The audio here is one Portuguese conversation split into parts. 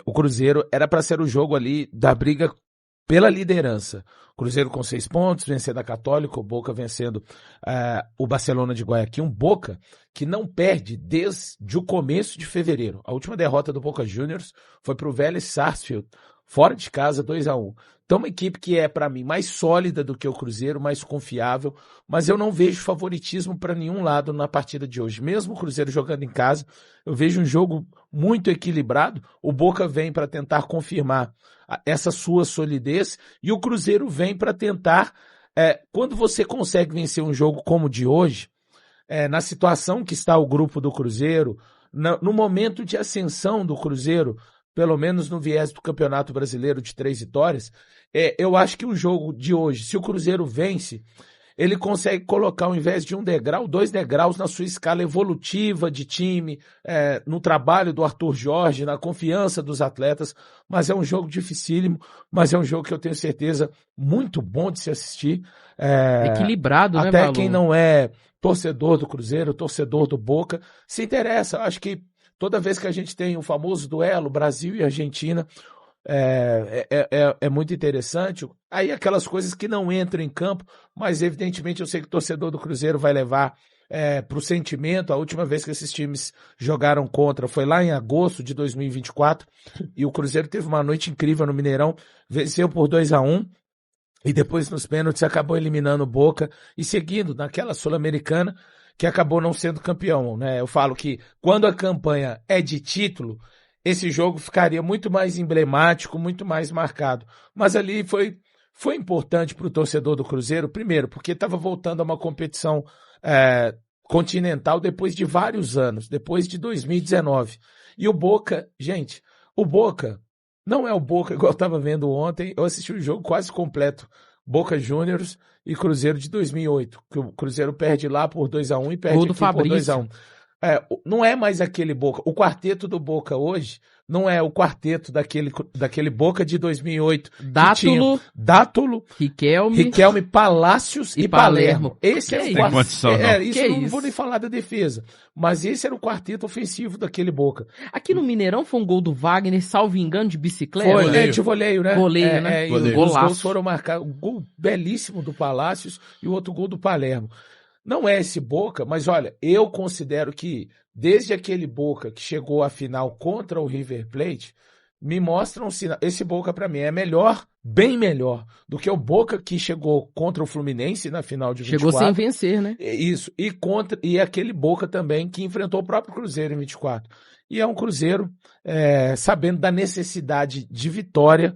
O Cruzeiro era para ser o jogo ali da briga pela liderança. Cruzeiro com 6 pontos, vencendo a Católica, o Boca vencendo o Barcelona de Guayaquil. Um Boca que não perde desde o começo de fevereiro. A última derrota do Boca Juniors foi para o Vélez Sarsfield, fora de casa, 2-1. Então uma equipe que é, para mim, mais sólida do que o Cruzeiro, mais confiável, mas eu não vejo favoritismo para nenhum lado na partida de hoje. Mesmo o Cruzeiro jogando em casa, eu vejo um jogo muito equilibrado. O Boca vem para tentar confirmar essa sua solidez e o Cruzeiro vem para tentar, quando você consegue vencer um jogo como o de hoje, na situação que está o grupo do Cruzeiro, no momento de ascensão do Cruzeiro, pelo menos no viés do Campeonato Brasileiro de 3 vitórias, eu acho que o jogo de hoje, se o Cruzeiro vence, ele consegue colocar, ao invés de 1 degrau, 2 degraus na sua escala evolutiva de time, no trabalho do Arthur Jorge, na confiança dos atletas, mas é um jogo dificílimo, mas é um jogo que eu tenho certeza muito bom de se assistir. Equilibrado, né, até Valor? quem não é torcedor do Cruzeiro, torcedor do Boca, se interessa. Eu acho que toda vez que a gente tem o famoso duelo Brasil e Argentina, é muito interessante. Aí aquelas coisas que não entram em campo, mas evidentemente eu sei que o torcedor do Cruzeiro vai levar para o sentimento. A última vez que esses times jogaram contra foi lá em agosto de 2024 e o Cruzeiro teve uma noite incrível no Mineirão, venceu por 2-1 e depois nos pênaltis acabou eliminando o Boca e seguindo naquela Sul-Americana que acabou não sendo campeão, né? Eu falo que quando a campanha é de título, esse jogo ficaria muito mais emblemático, muito mais marcado. Mas ali foi importante para o torcedor do Cruzeiro, primeiro, porque estava voltando a uma competição continental depois de vários anos, depois de 2019. E o Boca, gente, o Boca não é o Boca igual eu estava vendo ontem, eu assisti o jogo quase completo, Boca Juniors e Cruzeiro de 2008, que o Cruzeiro perde lá por 2-1 e perde aqui por 2-1. Não é mais aquele Boca. O quarteto do Boca hoje não é o quarteto daquele Boca de 2008. Dátolo, Riquelme, Palácios e Palermo. Esse é o quarteto. Não vou nem falar da defesa. Mas esse era o quarteto ofensivo daquele Boca. Aqui no Mineirão foi um gol do Wagner, salvo engano, de bicicleta. Foi, de voleio, né? Voleio, né? Os gols foram marcados. Um gol belíssimo do Palácios e o outro gol do Palermo. Não é esse Boca, mas olha, eu considero que desde aquele Boca que chegou à final contra o River Plate, me mostra um sinal. Esse Boca para mim é melhor, bem melhor, do que o Boca que chegou contra o Fluminense na final de 24. Chegou sem vencer, né? Isso, e aquele Boca também que enfrentou o próprio Cruzeiro em 24. E é um Cruzeiro sabendo da necessidade de vitória.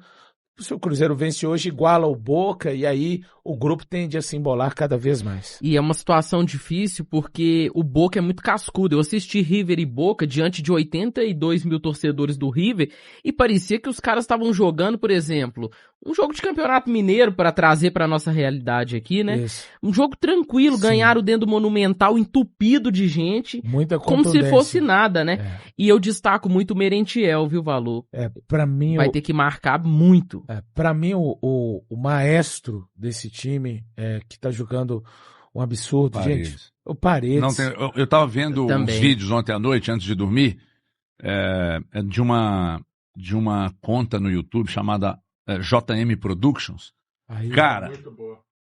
Se o Cruzeiro vence hoje, iguala o Boca, e aí o grupo tende a se embolar cada vez mais. E é uma situação difícil porque o Boca é muito cascudo. Eu assisti River e Boca diante de 82 mil torcedores do River e parecia que os caras estavam jogando, por exemplo, um jogo de campeonato mineiro para trazer para nossa realidade aqui, né? Isso. Um jogo tranquilo, sim. Ganharam dentro do Monumental entupido de gente, muita como se fosse nada, né? E eu destaco muito o Merentiel, viu, Valor? Para mim vai ter que marcar muito. Para mim o maestro desse time que tá jogando um absurdo, Paredes. gente. O Paredes. Não, eu tava vendo uns vídeos ontem à noite, antes de dormir, de uma conta no YouTube chamada JM Productions. Aí, cara,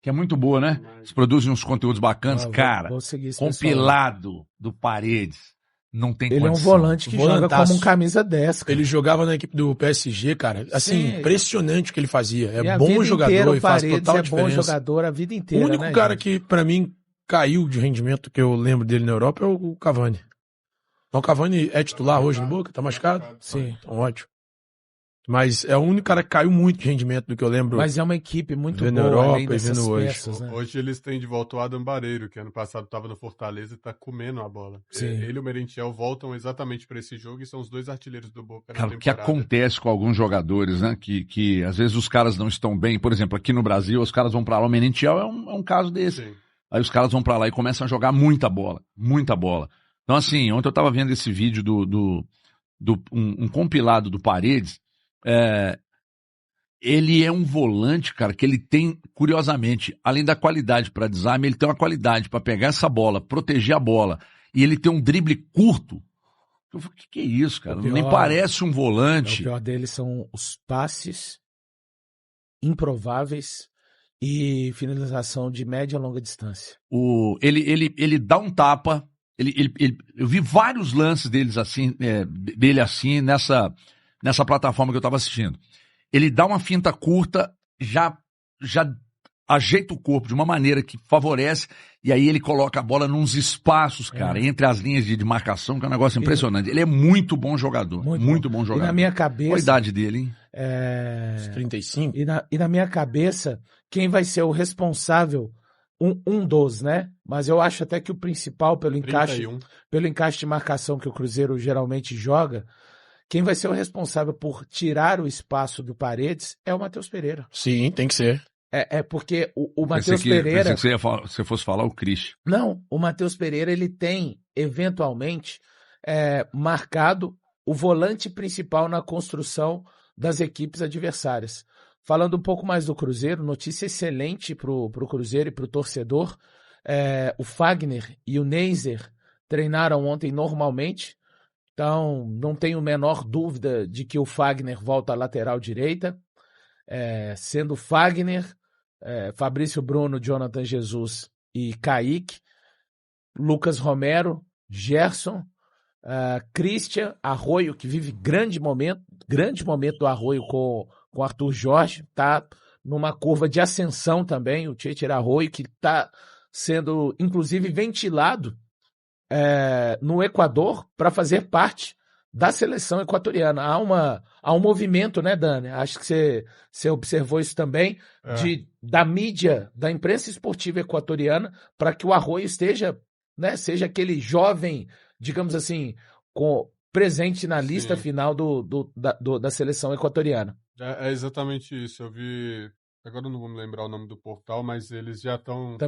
que é muito boa, né? Eles produzem uns conteúdos bacanas. Vou compilado do Paredes. Não tem ele condição. É um volante que joga como um camisa 10. Cara. Ele jogava na equipe do PSG, cara. Assim, sim, impressionante o que ele fazia. É bom jogador e faz total diferença. É bom jogador a vida inteira. O único cara que, pra mim, caiu de rendimento que eu lembro dele na Europa é o Cavani. Então, o Cavani é titular hoje no Boca? Tá machucado? Sim. Então, ótimo. Mas é o único cara que caiu muito de rendimento do que eu lembro. Mas é uma equipe muito boa, na Europa, além dessas hoje. peças, né? Hoje eles têm de volta o Adam Bareiro, que ano passado estava no Fortaleza e tá comendo a bola. Sim. Ele e o Merentiel voltam exatamente para esse jogo e são os dois artilheiros do Boca na temporada. O que acontece com alguns jogadores, né? Que às vezes os caras não estão bem. Por exemplo, aqui no Brasil, os caras vão para lá. O Merentiel é um caso desse. Sim. Aí os caras vão para lá e começam a jogar muita bola. Muita bola. Então, assim, ontem eu tava vendo esse vídeo um compilado do Paredes. Ele é um volante, cara, que ele tem, curiosamente, além da qualidade para desarme, ele tem uma qualidade para pegar essa bola, proteger a bola, e ele tem um drible curto, Eu falei, que é isso, cara? Nem parece um volante. O pior deles são os passes improváveis e finalização de média e longa distância. Ele dá um tapa, eu vi vários lances dele assim nessa plataforma que eu estava assistindo. Ele dá uma finta curta, já ajeita o corpo de uma maneira que favorece, e aí ele coloca a bola nos espaços, cara, entre as linhas de marcação, que é um negócio impressionante. Ele é muito bom jogador, muito bom jogador. E na minha cabeça... Qual a idade dele, hein? Uns 35? E na minha cabeça, quem vai ser o responsável, um dos, né? Mas eu acho até que o principal, pelo encaixe de marcação que o Cruzeiro geralmente joga, quem vai ser o responsável por tirar o espaço do Paredes é o Matheus Pereira. Sim, tem que ser. Porque o Matheus Pereira... Pensei que você fosse falar o Christian. Não, o Matheus Pereira, ele tem, eventualmente, marcado o volante principal na construção das equipes adversárias. Falando um pouco mais do Cruzeiro, notícia excelente pro Cruzeiro e pro torcedor. O Fagner e o Neiser treinaram ontem normalmente, então não tenho a menor dúvida de que o Fagner volta à lateral direita. Sendo Fagner, Fabrício Bruno, Jonathan Jesus e Kaique, Lucas Romero, Gerson, Christian, Arroio, que vive grande momento do Arroio com Arthur Jorge, tá numa curva de ascensão também, o Tietchan Arroio, que tá sendo, inclusive, ventilado no Equador para fazer parte da seleção equatoriana. Há um movimento, né, Dani? Acho que você observou isso também, da mídia, da imprensa esportiva equatoriana, para que o Arroio esteja, né, seja aquele jovem, digamos assim, presente na lista final da seleção equatoriana. É exatamente isso. Eu vi... Agora eu não vou me lembrar o nome do portal, mas eles já estão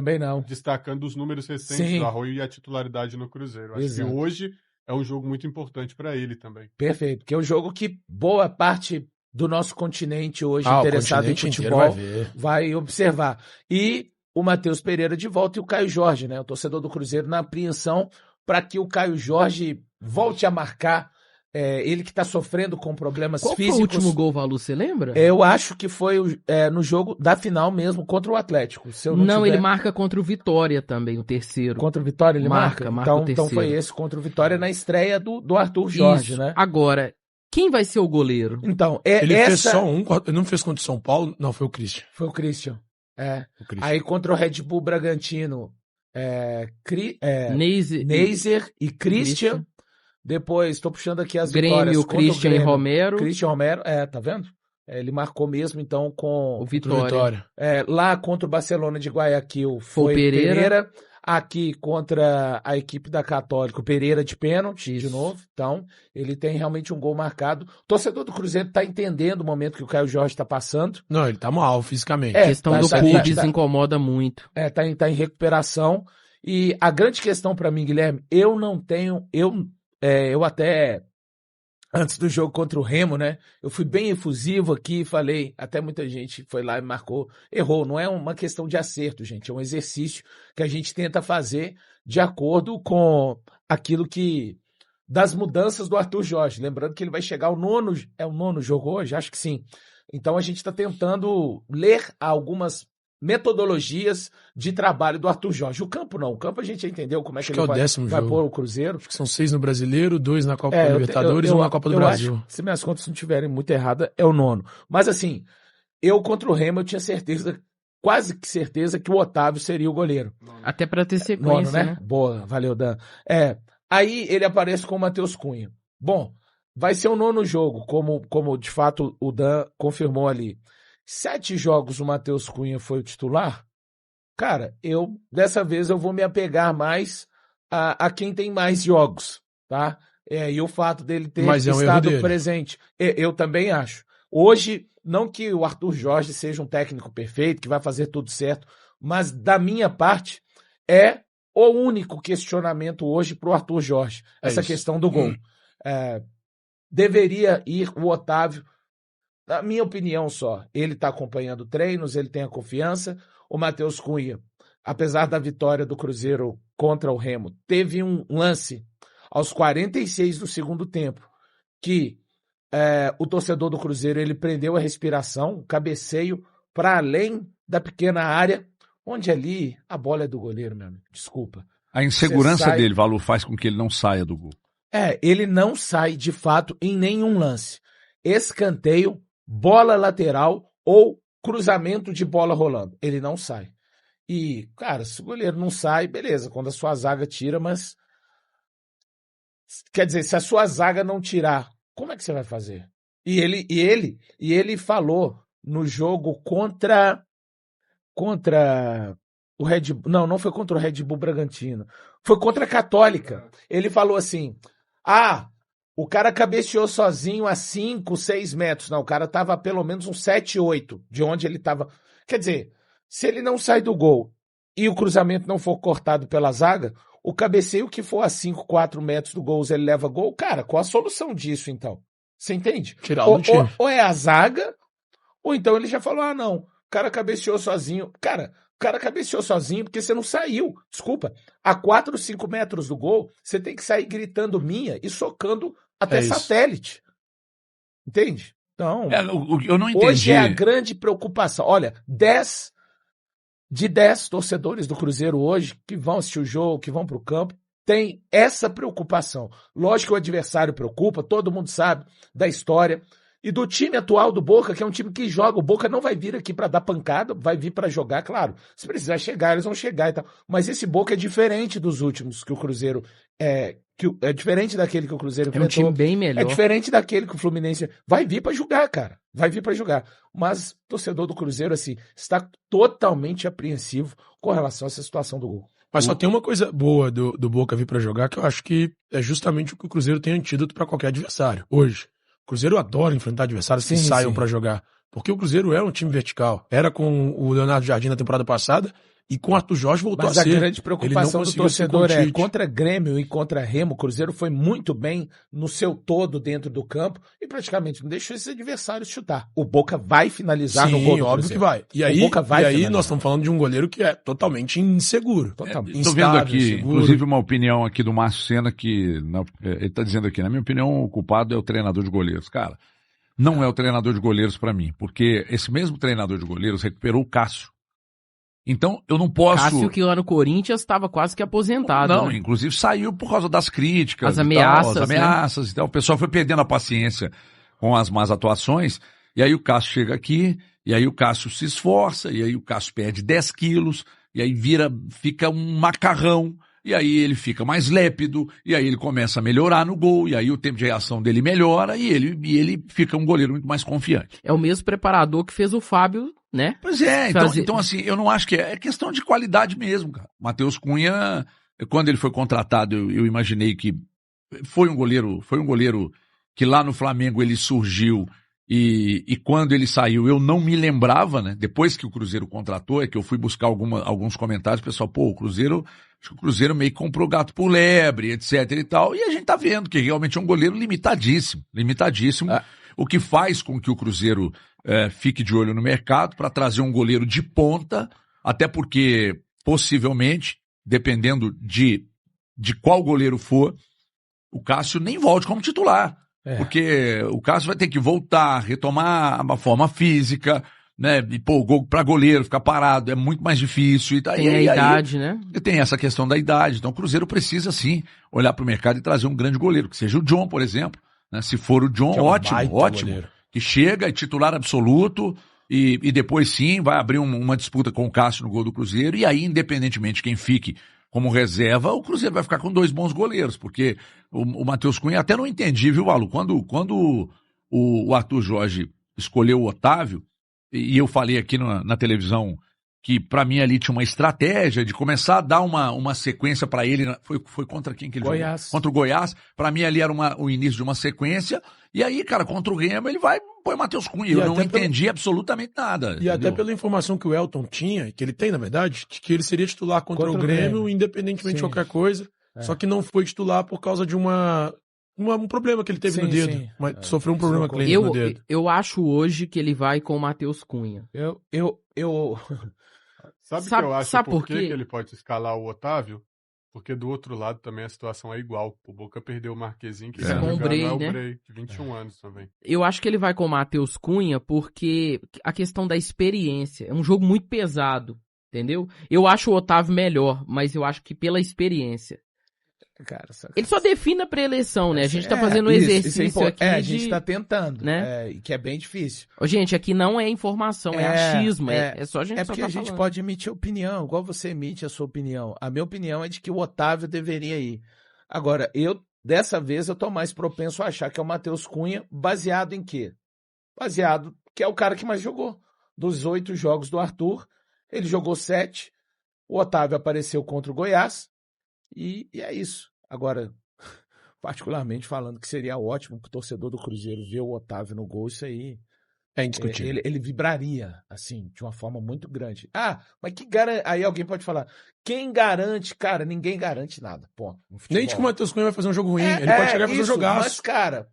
destacando os números recentes do Arroio e a titularidade no Cruzeiro. Acho que hoje é um jogo muito importante para ele também. Perfeito, que é um jogo que boa parte do nosso continente hoje interessado em futebol vai observar. E o Matheus Pereira de volta e o Caio Jorge, né? O torcedor do Cruzeiro na apreensão para que o Caio Jorge volte a marcar. Ele que está sofrendo com problemas físicos. Qual foi o último gol, Valu, você lembra? Eu acho que foi no jogo da final mesmo, contra o Atlético. Se eu não ele marca contra o Vitória também, o terceiro. Contra o Vitória ele marca? O terceiro. Então foi esse contra o Vitória na estreia do Arthur Jorge, né? Agora, quem vai ser o goleiro? Então, ele fez só um, ele não fez contra o São Paulo? Não, foi o Christian. Foi o Christian. Aí contra o Red Bull Bragantino, Neiser e Christian. Depois, estou puxando aqui as vitórias. Grêmio, Christian e Romero. Christian Romero, tá vendo? Ele marcou mesmo, então, com o Vitória. Lá contra o Barcelona de Guayaquil foi Pereira. Aqui contra a equipe da Católica, o Pereira de pênalti, de novo. Então, ele tem realmente um gol marcado. O torcedor do Cruzeiro está entendendo o momento que o Caio Jorge está passando. Não, ele está mal fisicamente. A questão do clube incomoda muito. Tá em recuperação. E a grande questão para mim, Guilherme, eu até, antes do jogo contra o Remo, né, eu fui bem efusivo aqui, falei, até muita gente foi lá e marcou, errou, não é uma questão de acerto, gente, é um exercício que a gente tenta fazer de acordo com aquilo das mudanças do Arthur Jorge, lembrando que ele vai chegar o nono jogo hoje? Acho que sim. Então a gente está tentando ler algumas metodologias de trabalho do Arthur Jorge. O campo não. O campo a gente já entendeu como é que ele vai pôr o Cruzeiro. Acho que são 6 no Brasileiro, 2 na Copa Libertadores e 1 na Copa do Brasil. Acho, se minhas contas não estiverem muito erradas, é o 9º. Mas assim, contra o Remo eu tinha certeza, quase que certeza, que o Otávio seria o goleiro. Até para ter sequência, né? Boa, valeu, Dan. Aí ele aparece com o Matheus Cunha. Bom, vai ser o 9º jogo, como de fato o Dan confirmou ali. 7 jogos o Matheus Cunha foi o titular, cara, dessa vez eu vou me apegar mais a quem tem mais jogos, tá? E o fato dele ter estado presente, eu também acho. Hoje, não que o Arthur Jorge seja um técnico perfeito, que vai fazer tudo certo, mas da minha parte, é o único questionamento hoje pro Arthur Jorge, essa questão do gol. Deveria ir o Otávio. Na minha opinião só, ele está acompanhando treinos, ele tem a confiança. O Matheus Cunha, apesar da vitória do Cruzeiro contra o Remo, teve um lance aos 46 do segundo tempo, que o torcedor do Cruzeiro ele prendeu a respiração, cabeceio para além da pequena área, onde ali a bola é do goleiro, meu amigo. Desculpa. A insegurança dele, Valu, faz com que ele não saia do gol. Ele não sai de fato em nenhum lance. Escanteio, bola lateral ou cruzamento de bola rolando. Ele não sai. E, cara, se o goleiro não sai, beleza, quando a sua zaga tira, mas... Quer dizer, se a sua zaga não tirar, como é que você vai fazer? E ele falou no jogo contra o Red Bull... Não foi contra o Red Bull Bragantino. Foi contra a Católica. Ele falou assim, o cara cabeceou sozinho a 5, 6 metros. Não, o cara tava a pelo menos uns 7, 8 de onde ele tava. Quer dizer, se ele não sai do gol e o cruzamento não for cortado pela zaga, o cabeceio que for a 5, 4 metros do gol, ele leva gol. Cara, qual a solução disso, então? Você entende? Tirar do time. Ou é a zaga, ou então ele já falou, não, o cara cabeceou sozinho. Cara, o cara cabeceou sozinho porque você não saiu. Desculpa. A 4, 5 metros do gol, você tem que sair gritando minha e socando até satélite. Entende? Então, eu não entendi. Hoje é a grande preocupação. Olha, 10 torcedores do Cruzeiro hoje que vão assistir o jogo, que vão para o campo, tem essa preocupação. Lógico que o adversário preocupa, todo mundo sabe da história. E do time atual do Boca, que é um time que joga, o Boca não vai vir aqui para dar pancada, vai vir para jogar, claro. Se precisar chegar, eles vão chegar e tal. Mas esse Boca é diferente dos últimos que o Cruzeiro é diferente daquele que o Cruzeiro enfrentou. É um time bem melhor. É diferente daquele que o Fluminense vai vir para jogar, cara. Vai vir para jogar. Mas o torcedor do Cruzeiro, assim, está totalmente apreensivo com relação a essa situação do gol. Mas só tem uma coisa boa do Boca vir para jogar, que eu acho que é justamente o que o Cruzeiro tem antídoto para qualquer adversário, hoje. O Cruzeiro adora enfrentar adversários que saiam para jogar. Porque o Cruzeiro é um time vertical. Era com o Leonardo Jardim na temporada passada e com o Arthur Jorge voltou a ser. Mas a grande preocupação do torcedor é contra Grêmio e contra Remo. O Cruzeiro foi muito bem no seu todo dentro do campo e praticamente não deixou esses adversários chutar. O Boca vai finalizar no gol do óbvio que vai. E aí nós estamos falando de um goleiro que é totalmente inseguro. Totalmente estou vendo aqui, inseguro. Inclusive, uma opinião aqui do Márcio Sena que ele está dizendo aqui, na minha opinião, o culpado é o treinador de goleiros. Cara, não é o treinador de goleiros para mim, porque esse mesmo treinador de goleiros recuperou o Cássio. Então, eu não posso... Cássio, que lá no Corinthians estava quase que aposentado. Não, né? Inclusive saiu por causa das críticas. As ameaças, as ameaças, né? O pessoal foi perdendo a paciência com as más atuações. E aí o Cássio chega aqui, e aí o Cássio se esforça, e aí o Cássio perde 10 quilos, e aí fica um macarrão, e aí ele fica mais lépido, e aí ele começa a melhorar no gol, e aí o tempo de reação dele melhora, e ele fica um goleiro muito mais confiante. É o mesmo preparador que fez o Fábio, né? Pois é, então assim, eu não acho que é questão de qualidade mesmo, cara. Matheus Cunha, quando ele foi contratado, eu imaginei que foi um goleiro que lá no Flamengo ele surgiu e quando ele saiu eu não me lembrava, né? Depois que o Cruzeiro contratou, é que eu fui buscar alguns comentários, o pessoal, acho que o Cruzeiro meio que comprou gato por lebre, etc e tal, e a gente tá vendo que realmente é um goleiro limitadíssimo, o que faz com que o Cruzeiro fique de olho no mercado para trazer um goleiro de ponta, até porque, possivelmente, dependendo de qual goleiro for, o Cássio nem volte como titular. Porque o Cássio vai ter que voltar, retomar a forma física, né? E pô, o gol para goleiro ficar parado é muito mais difícil. E tem a idade, né? Tem essa questão da idade. Então o Cruzeiro precisa, sim, olhar para o mercado e trazer um grande goleiro, que seja o John, por exemplo. Né? Se for o John, ótimo. Goleiro. Que chega, é titular absoluto e depois sim vai abrir uma disputa com o Cássio no gol do Cruzeiro e aí, independentemente de quem fique como reserva, o Cruzeiro vai ficar com 2 bons goleiros, porque o Matheus Cunha, até não entendi, viu, Valu? Quando o Arthur Jorge escolheu o Otávio, e eu falei aqui na televisão que pra mim ali tinha uma estratégia de começar a dar uma sequência pra ele, foi contra quem que ele jogou? Contra o Goiás, pra mim ali era o início de uma sequência, e aí, cara, contra o Grêmio ele vai põe o Matheus Cunha, eu não entendi absolutamente nada. E entendeu? Até pela informação que o Elton tinha, que ele tem na verdade, de que ele seria titular contra o Grêmio, independentemente de qualquer coisa, só que não foi titular por causa de um problema que ele teve no dedo, mas sofreu um problema clínico no dedo. Eu acho hoje que ele vai com o Matheus Cunha. Sabe o que eu acho por que ele pode escalar o Otávio? Porque do outro lado também a situação é igual. O Boca perdeu o Marquezinho, que com o Brey, né? Brey, de 21 anos também. Eu acho que ele vai com o Matheus Cunha porque a questão da experiência. É um jogo muito pesado, entendeu? Eu acho o Otávio melhor, mas eu acho que pela experiência. Cara, ele só define a pré-eleição, né? A gente tá fazendo um exercício aqui. A gente tá tentando, né? Que é bem difícil. Gente, aqui não é informação, é achismo. É só a gente porque a gente pode emitir opinião, igual você emite a sua opinião. A minha opinião é de que o Otávio deveria ir. Agora, dessa vez, eu tô mais propenso a achar que é o Matheus Cunha, baseado em quê? Baseado que é o cara que mais jogou. Dos 8 jogos do Arthur, ele jogou 7. O Otávio apareceu contra o Goiás. E é isso. Agora, particularmente falando que seria ótimo para o torcedor do Cruzeiro ver o Otávio no gol, isso aí é indiscutível. Ele vibraria, assim, de uma forma muito grande. Mas que garante? Aí alguém pode falar, quem garante? Cara, ninguém garante nada. Ponto. Nem de que o Matheus Cunha vai fazer um jogo ruim. Ele pode chegar e fazer um jogaço. Mas, cara,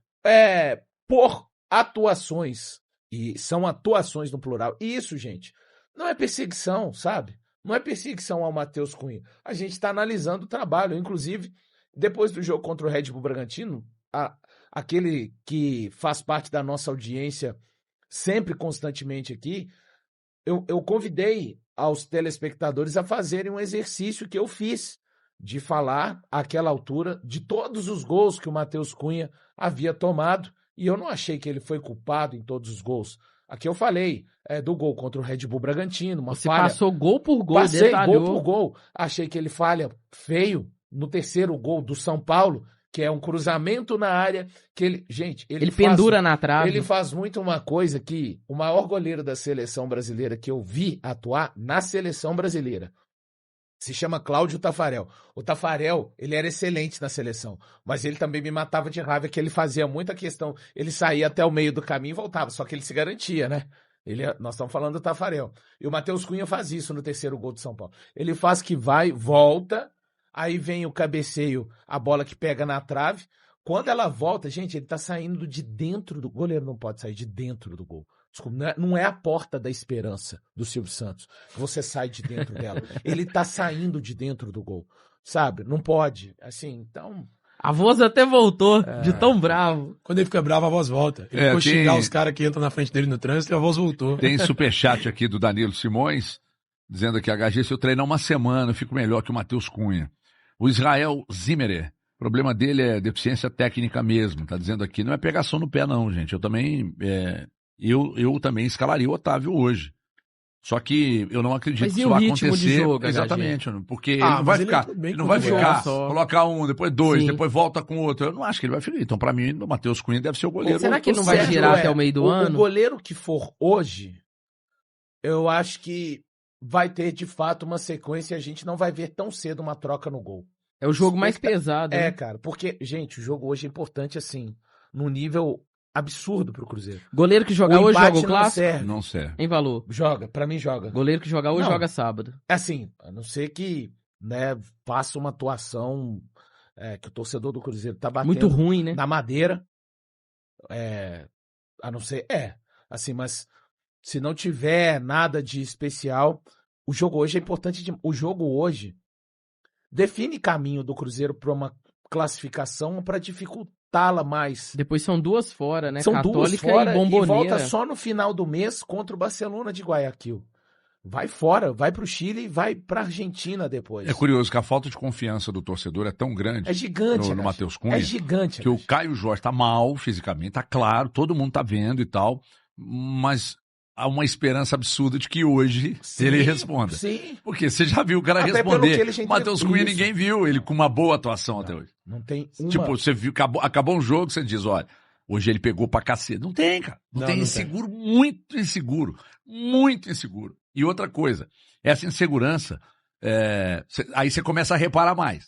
por atuações, e são atuações no plural, isso, gente, não é perseguição, sabe? Não é perseguição ao Matheus Cunha. A gente está analisando o trabalho. Inclusive, depois do jogo contra o Red Bull Bragantino, aquele que faz parte da nossa audiência sempre, constantemente aqui, eu convidei aos telespectadores a fazerem um exercício que eu fiz, de falar, àquela altura, de todos os gols que o Matheus Cunha havia tomado, e eu não achei que ele foi culpado em todos os gols. Aqui eu falei do gol contra o Red Bull Bragantino, uma Você falha. Passou gol por gol, Passei gol por gol. Achei que ele falha feio no terceiro gol do São Paulo, que é um cruzamento na área, que ele pendura na trave. Ele faz muito uma coisa que o maior goleiro da seleção brasileira que eu vi atuar na seleção brasileira se chama Cláudio Tafarel. O Tafarel, ele era excelente na seleção, mas ele também me matava de raiva, que ele fazia muita questão, ele saía até o meio do caminho e voltava, só que ele se garantia, né? Nós estamos falando do Tafarel. E o Matheus Cunha faz isso no terceiro gol de São Paulo. Ele faz que vai, volta, aí vem o cabeceio, a bola que pega na trave. Quando ela volta, gente, ele tá saindo de dentro do... O goleiro não pode sair de dentro do gol. Desculpa, não é a porta da esperança do Silvio Santos. Você sai de dentro dela. Ele tá saindo de dentro do gol. Sabe? Não pode. Assim, então... A voz até voltou, de tão bravo. Quando ele fica bravo, a voz volta. Ele ficou xingar os caras que entram na frente dele no trânsito e a voz voltou. Tem superchat aqui do Danilo Simões, dizendo que HG, se eu treinar uma semana, eu fico melhor que o Matheus Cunha. O Israel Zimmerer, o problema dele é deficiência técnica mesmo, tá dizendo aqui. Não é pegação no pé não, gente. Eu também escalaria o Otávio hoje. Só que eu não acredito que isso vai acontecer. De jogo, exatamente, porque ele não vai ficar. Ele não vai ficar, colocar um, depois dois, depois volta com outro. Eu não acho que ele vai ficar. Então, pra mim, o Matheus Cunha deve ser o goleiro. Será que ele não vai girar até o meio do ano? O goleiro que for hoje, eu acho que vai ter, de fato, uma sequência e a gente não vai ver tão cedo uma troca no gol. É o jogo mais pesado, né? Cara, porque, gente, o jogo hoje é importante, assim, no nível absurdo pro Cruzeiro. Goleiro que joga hoje joga o clássico? Não serve. Em valor. Joga, pra mim joga. Goleiro que joga hoje joga sábado. Assim, a não ser que, né, faça uma atuação que o torcedor do Cruzeiro tá batendo. Muito ruim, né? Na madeira. A não ser, assim, mas se não tiver nada de especial, o jogo hoje é importante. O jogo hoje define caminho do Cruzeiro para uma classificação para dificultá-la mais. Depois são 2 fora, né? São Católica 2 fora e Bomboneira. E volta só no final do mês contra o Barcelona de Guayaquil. Vai fora, vai pro Chile e vai pra Argentina depois. É curioso que a falta de confiança do torcedor é tão grande. É gigante, no Matheus Cunha. É gigante. Que o Caio Jorge tá mal fisicamente, tá claro, todo mundo tá vendo e tal, mas há uma esperança absurda de que hoje ele responda. Sim. Porque você já viu o cara responder. O Matheus Cunha ninguém viu ele com uma boa atuação até hoje. Não tem uma... Tipo, você viu, acabou um jogo, você diz, olha, hoje ele pegou pra cacete. Não tem, cara. Não tem, inseguro, tem. Muito inseguro. Muito inseguro. E outra coisa, essa insegurança, aí você começa a reparar mais.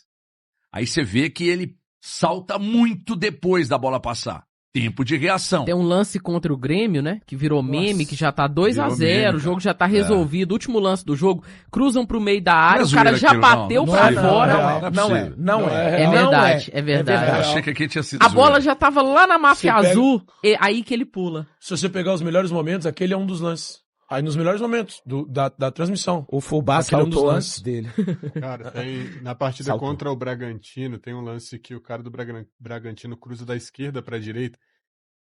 Aí você vê que ele salta muito depois da bola passar. Tempo de reação. Tem um lance contra o Grêmio, né? Que virou meme, que já tá 2-0, o jogo já tá resolvido. Último lance do jogo, cruzam pro meio da área, o cara já bateu pra fora. Não é. É verdade. Eu achei que aqui tinha sido a bola já tava lá na máfia azul, aí que ele pula. Se você pegar os melhores momentos, aquele é um dos lances. Aí nos melhores momentos da transmissão. O fullback é um dos lances dele. Cara, na partida contra o Bragantino, tem um lance que o cara do Bragantino cruza da esquerda pra direita.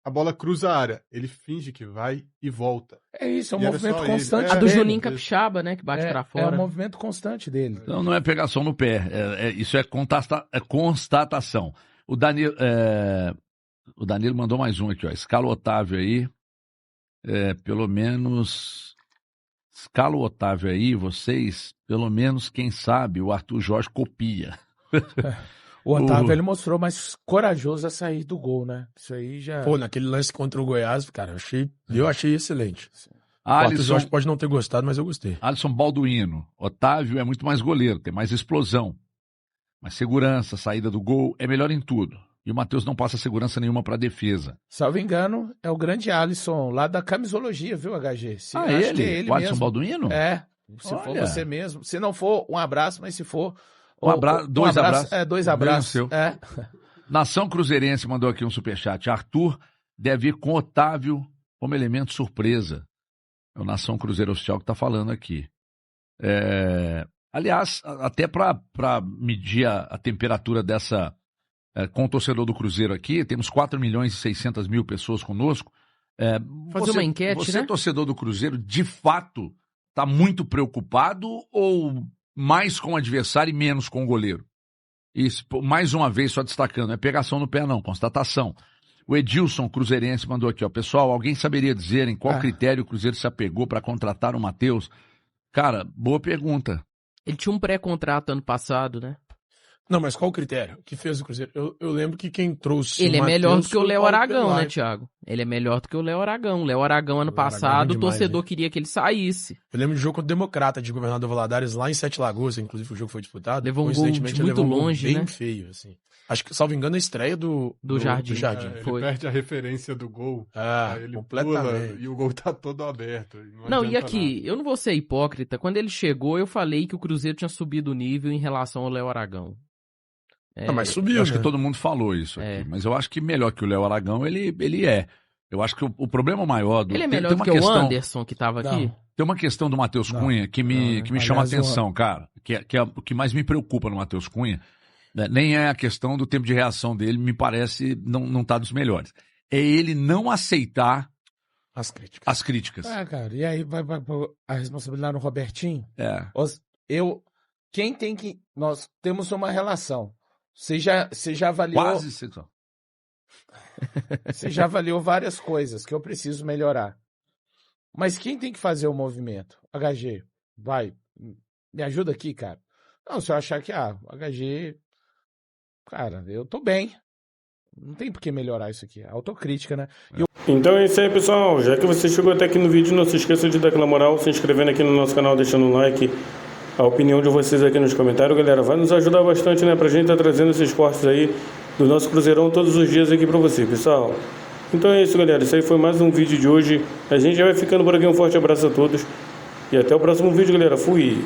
A bola cruza a área. Ele finge que vai e volta. É isso, é um movimento constante. A do Juninho Capixaba, né? Que bate pra fora. É um movimento constante dele. Então não é pegação no pé. Isso é constatação. O Danilo mandou mais um aqui, ó. Escala o Otávio aí. Pelo menos. Escala o Otávio aí, vocês. Pelo menos, quem sabe, o Arthur Jorge copia. O Otávio, ele mostrou mais corajoso a sair do gol, né? Isso aí já... Pô, naquele lance contra o Goiás, cara, eu achei excelente. O Alisson, Arthur Jorge pode não ter gostado, mas eu gostei. Alisson Balduino. Otávio é muito mais goleiro, tem mais explosão. Mais segurança, saída do gol, é melhor em tudo. E o Matheus não passa segurança nenhuma pra defesa. Salvo engano, é o grande Alisson, lá da camisologia, viu, HG? Ele? É ele o Alisson mesmo. Balduino? Se for você mesmo. Se não for, um abraço, mas se for... Dois abraços. Dois abraços. Nação Cruzeirense mandou aqui um superchat. Arthur deve ir com Otávio como elemento surpresa. É o Nação Cruzeiro Oficial que está falando aqui. Aliás, até para medir a temperatura dessa... com o torcedor do Cruzeiro aqui, temos 4.600.000 pessoas conosco. Fazer uma enquete, você, né? Torcedor do Cruzeiro, de fato, está muito preocupado ou... mais com o adversário e menos com o goleiro? Isso, mais uma vez, só destacando, não é pegação no pé não, constatação. O Edilson Cruzeirense mandou aqui, ó, pessoal, alguém saberia dizer em qual critério o Cruzeiro se apegou para contratar o Matheus? Cara, boa pergunta. Ele tinha um pré-contrato ano passado, né? Não, mas qual o critério que fez o Cruzeiro? Eu lembro que quem trouxe ele é melhor do que o Léo Aragão, né, Thiago? Ele é melhor do que o Léo Aragão. O Léo Aragão, ano passado, o torcedor queria que ele saísse. Eu lembro do jogo contra o Democrata de Governador Valadares, lá em Sete Lagoas, inclusive o jogo foi disputado. Levou um gol de muito longe, bem feio, assim. Acho que, salvo engano, a estreia do Jardim. Ele perde a referência do gol. Aí ele completamente. Pula e o gol tá todo aberto. Não, e aqui, eu não vou ser hipócrita. Quando ele chegou, eu falei que o Cruzeiro tinha subido o nível em relação ao Léo Aragão. Mas subiu, eu acho que todo mundo falou isso aqui, mas eu acho que melhor que o Léo Aragão ele é. Eu acho que o problema maior do... Ele é melhor do que o Anderson que tava aqui? Tem uma questão do Matheus Cunha que me chama a atenção, cara, que é o que mais me preocupa no Matheus Cunha, né? Nem é a questão do tempo de reação dele, me parece não tá dos melhores. É ele não aceitar as críticas. Cara, e aí vai a responsabilidade no Robertinho? Nós temos uma relação. Você já avaliou... Quase sexual. Você já avaliou várias coisas que eu preciso melhorar. Mas quem tem que fazer o movimento? HG, vai, me ajuda aqui, cara. Não, se eu achar que, HG, cara, eu tô bem. Não tem por que melhorar isso aqui. Autocrítica, né? Então é isso aí, pessoal. Já que você chegou até aqui no vídeo, não se esqueça de dar aquela moral, se inscrevendo aqui no nosso canal, deixando um like. A opinião de vocês aqui nos comentários, galera, vai nos ajudar bastante, né? Pra gente estar trazendo esses cortes aí do nosso Cruzeirão todos os dias aqui pra você, pessoal. Então é isso, galera. Isso aí foi mais um vídeo de hoje. A gente já vai ficando por aqui. Um forte abraço a todos. E até o próximo vídeo, galera. Fui!